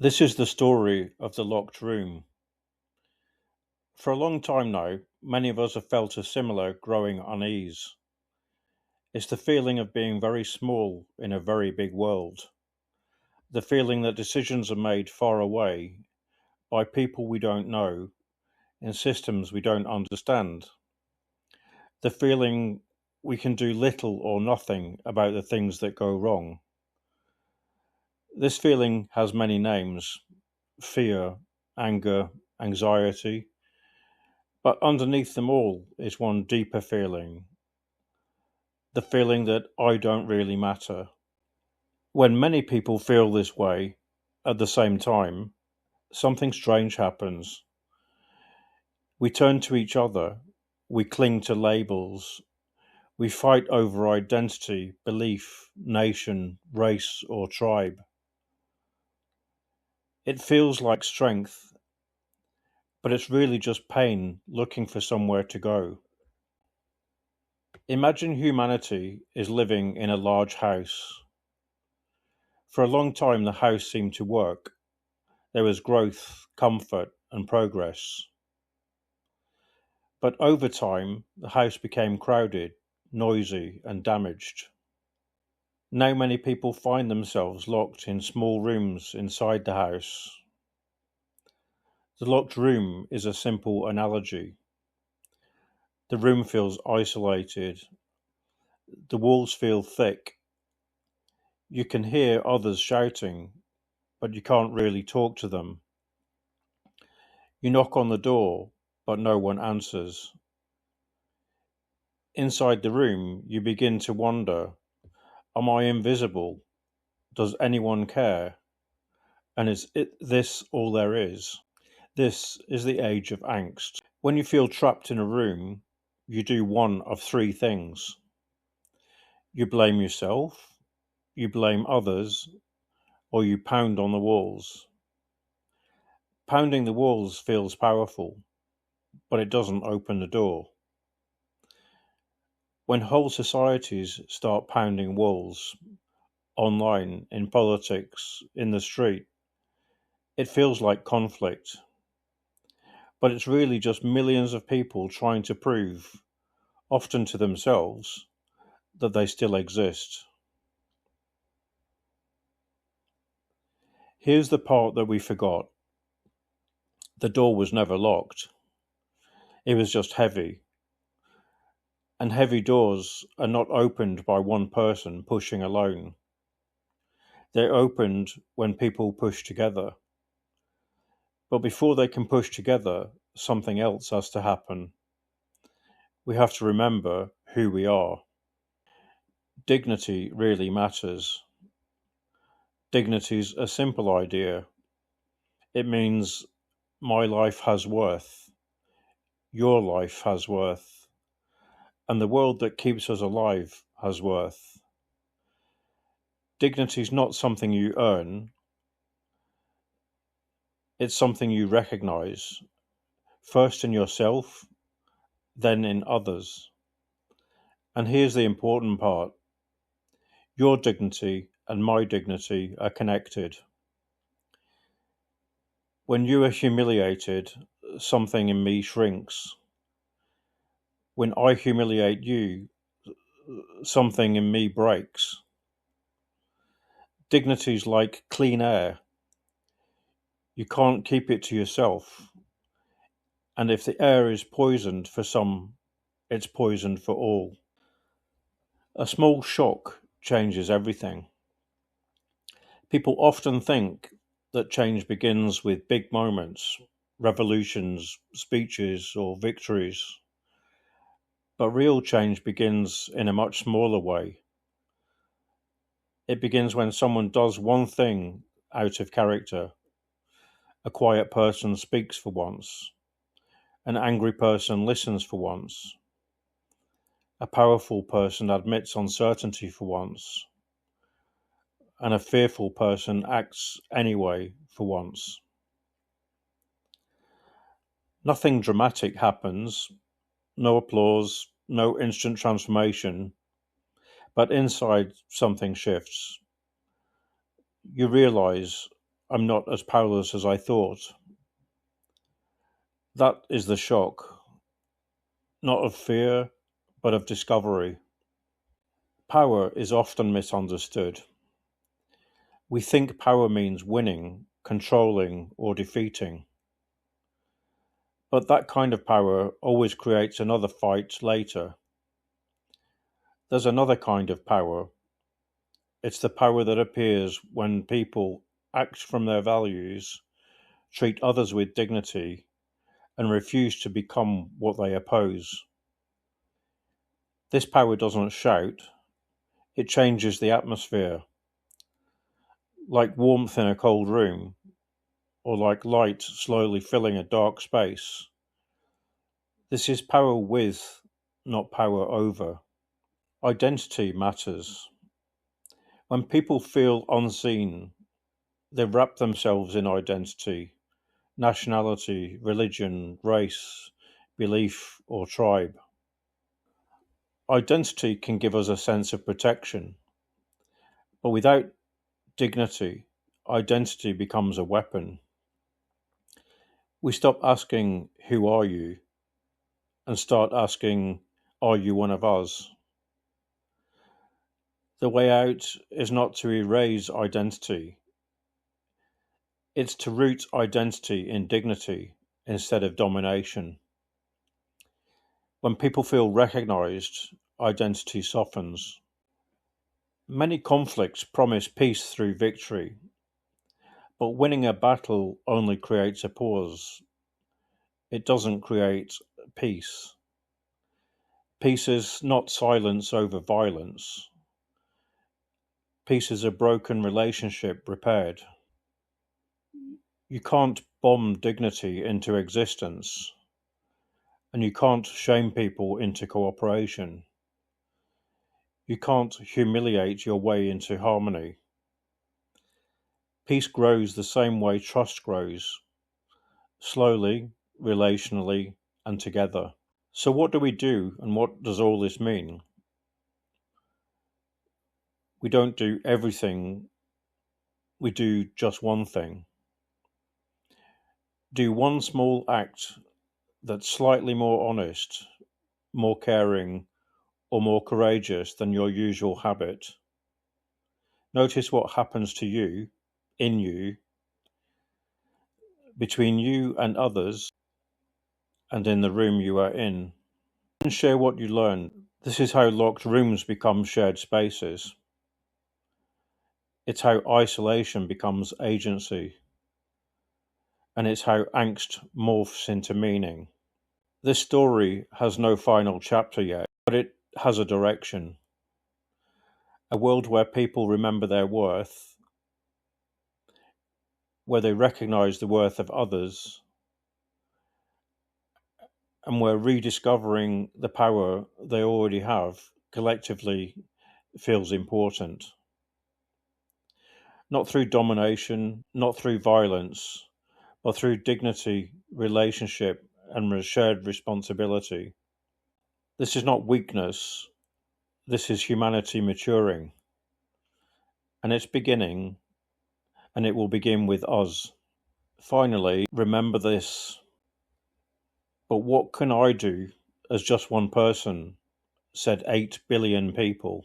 This is the story of the locked room. For a long time now, many of us have felt a similar growing unease. It's the feeling of being very small in a very big world. The feeling that decisions are made far away by people we don't know in systems we don't understand. The feeling we can do little or nothing about the things that go wrong. This feeling has many names: fear, anger, anxiety. But underneath them all is one deeper feeling: the feeling that I don't really matter. When many people feel this way at the same time, something strange happens. We turn to each other, we cling to labels, we fight over identity, belief, nation, race, or tribe. It feels like strength, but it's really just pain looking for somewhere to go. Imagine humanity is living in a large house. For a long time, the house seemed to work. There was growth, comfort, and progress. But over time, the house became crowded, noisy, and damaged. Now many people find themselves locked in small rooms inside the house. The locked room is a simple analogy. The room feels isolated. The walls feel thick. You can hear others shouting, but you can't really talk to them. You knock on the door, but no one answers. Inside the room, you begin to wonder: am I invisible? Does anyone care? And is this all there is? This is the age of angst. When you feel trapped in a room, you do one of three things: you blame yourself, you blame others, or you pound on the walls. Pounding the walls feels powerful, but it doesn't open the door. When whole societies start pounding walls, online, in politics, in the street, it feels like conflict. But it's really just millions of people trying to prove, often to themselves, that they still exist. Here's the part that we forgot: the door was never locked. It was just heavy. And heavy doors are not opened by one person pushing alone. They're opened when people push together. But before they can push together, something else has to happen. We have to remember who we are. Dignity really matters. Dignity's a simple idea. It means my life has worth, your life has worth, and the world that keeps us alive has worth. Dignity's not something you earn, it's something you recognize, first in yourself, then in others. And here's the important part: your dignity and my dignity are connected. When you are humiliated, something in me shrinks. When I humiliate you, something in me breaks. Dignity's like clean air. You can't keep it to yourself. And if the air is poisoned for some, it's poisoned for all. A small shock changes everything. People often think that change begins with big moments, revolutions, speeches, or victories. But real change begins in a much smaller way. It begins when someone does one thing out of character. A quiet person speaks for once. An angry person listens for once. A powerful person admits uncertainty for once. And a fearful person acts anyway for once. Nothing dramatic happens, no applause, no instant transformation, but inside something shifts. You realize, I'm not as powerless as I thought. That is the shock, not of fear, but of discovery. Power is often misunderstood. We think power means winning, controlling, or defeating. But that kind of power always creates another fight later. There's another kind of power. It's the power that appears when people act from their values, treat others with dignity, and refuse to become what they oppose. This power doesn't shout, it changes the atmosphere, like warmth in a cold room, or like light slowly filling a dark space. This is power with, not power over. Identity matters. When people feel unseen, they wrap themselves in identity, nationality, religion, race, belief, or tribe. Identity can give us a sense of protection, but without dignity, identity becomes a weapon. We stop asking, "Who are you?" and start asking, "Are you one of us?" The way out is not to erase identity, it's to root identity in dignity instead of domination. When people feel recognized, identity softens. Many conflicts promise peace through victory, but winning a battle only creates a pause. It doesn't create peace. Peace is not silence over violence. Peace is a broken relationship repaired. You can't bomb dignity into existence, and you can't shame people into cooperation. You can't humiliate your way into harmony. Peace grows the same way trust grows, slowly, relationally, and together. So, what do we do, and what does all this mean? We don't do everything, we do just one thing. Do one small act that's slightly more honest, more caring, or more courageous than your usual habit. Notice what happens to you, in you, between you and others, and in the room you are in. And share what you learn. This is how locked rooms become shared spaces. It's how isolation becomes agency. And it's how angst morphs into meaning. This story has no final chapter yet, but it has a direction. A world where people remember their worth, where they recognize the worth of others, and where rediscovering the power they already have collectively feels important. Not through domination, not through violence, but through dignity, relationship, and shared responsibility. This is not weakness, this is humanity maturing. And it's beginning, and it will begin with us. Finally, remember this. But what can I do as just one person? Said 8 billion people.